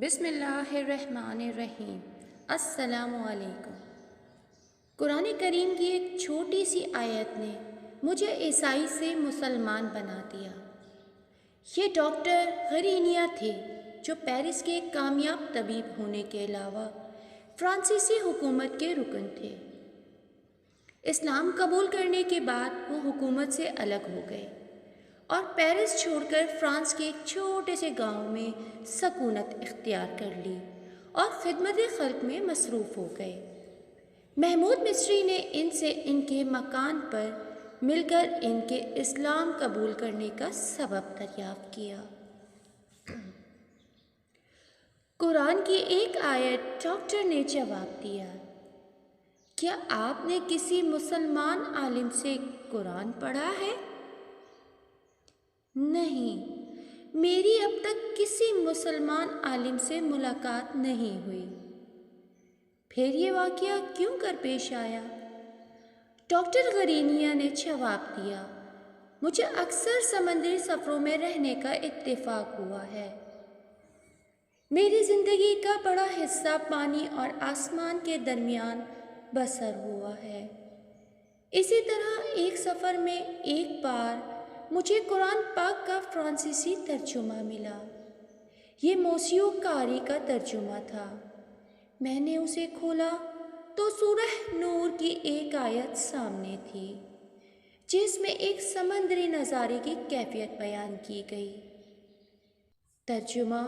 بسم اللہ الرحمن الرحیم۔ السلام علیکم۔ قرآن کریم کی ایک چھوٹی سی آیت نے مجھے عیسائی سے مسلمان بنا دیا۔ یہ ڈاکٹر غرینیا تھے جو پیرس کے ایک کامیاب طبیب ہونے کے علاوہ فرانسیسی حکومت کے رکن تھے۔ اسلام قبول کرنے کے بعد وہ حکومت سے الگ ہو گئے اور پیرس چھوڑ کر فرانس کے ایک چھوٹے سے گاؤں میں سکونت اختیار کر لی اور خدمت خلق میں مصروف ہو گئے۔ محمود مصری نے ان سے ان کے مکان پر مل کر ان کے اسلام قبول کرنے کا سبب دریافت کیا۔ قرآن کی ایک آیت ڈاکٹر نے جواب دیا، کیا آپ نے کسی مسلمان عالم سے قرآن پڑھا ہے؟ نہیں، میری اب تک کسی مسلمان عالم سے ملاقات نہیں ہوئی۔ پھر یہ واقعہ کیوں کر پیش آیا؟ ڈاکٹر غرینیا نے جواب دیا، مجھے اکثر سمندری سفروں میں رہنے کا اتفاق ہوا ہے۔ میری زندگی کا بڑا حصہ پانی اور آسمان کے درمیان بسر ہوا ہے۔ اسی طرح ایک سفر میں ایک بار مجھے قرآن پاک کا فرانسیسی ترجمہ ملا۔ یہ موسیو قاری کا ترجمہ تھا۔ میں نے اسے کھولا تو سورہ نور کی ایک آیت سامنے تھی جس میں ایک سمندری نظارے کی کیفیت بیان کی گئی۔ ترجمہ: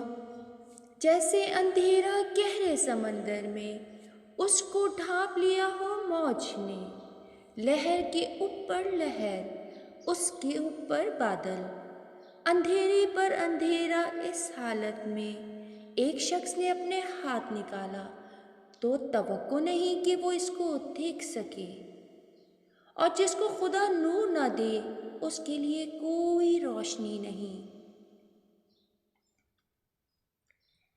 جیسے اندھیرا گہرے سمندر میں اس کو ڈھانپ لیا ہو موج نے، لہر کے اوپر لہر، اس کے اوپر بادل، اندھیرے پر اندھیرا۔ اس حالت میں ایک شخص نے اپنے ہاتھ نکالا تو توقع نہیں کہ وہ اس کو دیکھ سکے، اور جس کو خدا نور نہ دے اس کے لیے کوئی روشنی نہیں۔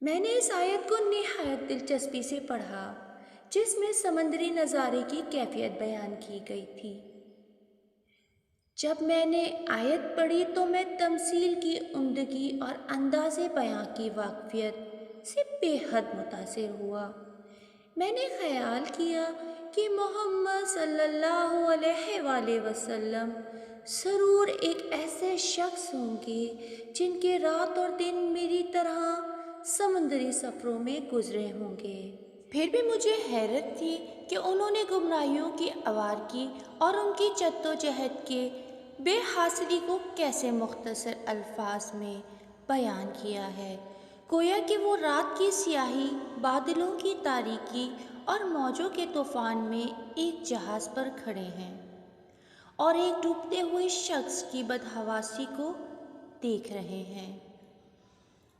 میں نے اس آیت کو نہایت دلچسپی سے پڑھا جس میں سمندری نظارے کی کیفیت بیان کی گئی تھی۔ جب میں نے آیت پڑھی تو میں تمثیل کی عمدگی اور انداز بیاں کی واقفیت سے بے حد متاثر ہوا۔ میں نے خیال کیا کہ محمد صلی اللہ علیہ وآلہ وسلم ضرور ایک ایسے شخص ہوں گے جن کے رات اور دن میری طرح سمندری سفروں میں گزرے ہوں گے۔ پھر بھی مجھے حیرت تھی کہ انہوں نے گمراہیوں کی آوارگی اور ان کی جدوجہد کے بے حاصلی کو کیسے مختصر الفاظ میں بیان کیا ہے، گویا کہ وہ رات کی سیاہی، بادلوں کی تاریکی اور موجوں کے طوفان میں ایک جہاز پر کھڑے ہیں اور ایک ڈوبتے ہوئے شخص کی بدحواسی کو دیکھ رہے ہیں۔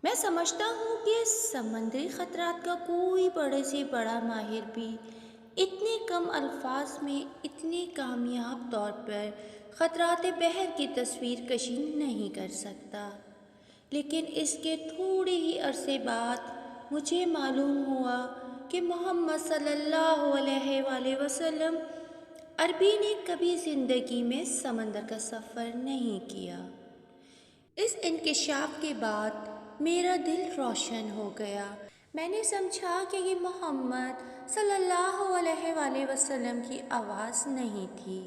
میں سمجھتا ہوں کہ سمندری خطرات کا کوئی بڑے سے بڑا ماہر بھی اتنے کم الفاظ میں اتنے کامیاب طور پر خطرات بحر کی تصویر کشی نہیں کر سکتا، لیکن اس کے تھوڑے ہی عرصے بعد مجھے معلوم ہوا کہ محمد صلی اللہ علیہ وآلہ وسلم عربی نے کبھی زندگی میں سمندر کا سفر نہیں کیا۔ اس انکشاف کے بعد میرا دل روشن ہو گیا۔ میں نے سمجھا کہ یہ محمد صلی اللہ علیہ وآلہ وسلم کی آواز نہیں تھی،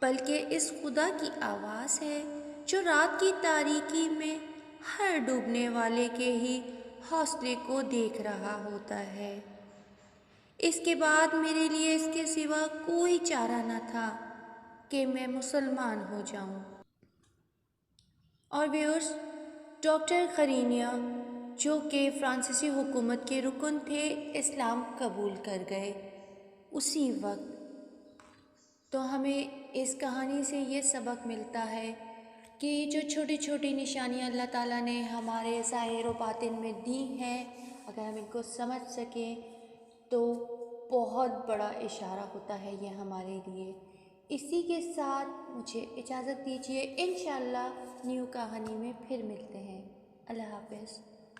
بلکہ اس خدا کی آواز ہے جو رات کی تاریکی میں ہر ڈوبنے والے کے ہی حوصلے کو دیکھ رہا ہوتا ہے۔ اس کے بعد میرے لیے اس کے سوا کوئی چارہ نہ تھا کہ میں مسلمان ہو جاؤں۔ اور ویورز، ڈاکٹر غرینیا جو کہ فرانسیسی حکومت کے رکن تھے، اسلام قبول کر گئے اسی وقت۔ تو ہمیں اس کہانی سے یہ سبق ملتا ہے کہ جو چھوٹی چھوٹی نشانیاں اللہ تعالیٰ نے ہمارے ظاہر و باطن میں دی ہیں، اگر ہم ان کو سمجھ سکیں تو بہت بڑا اشارہ ہوتا ہے یہ ہمارے لیے۔ اسی کے ساتھ مجھے اجازت دیجیے، انشاءاللہ نیو کہانی میں پھر ملتے ہیں۔ اللہ حافظ۔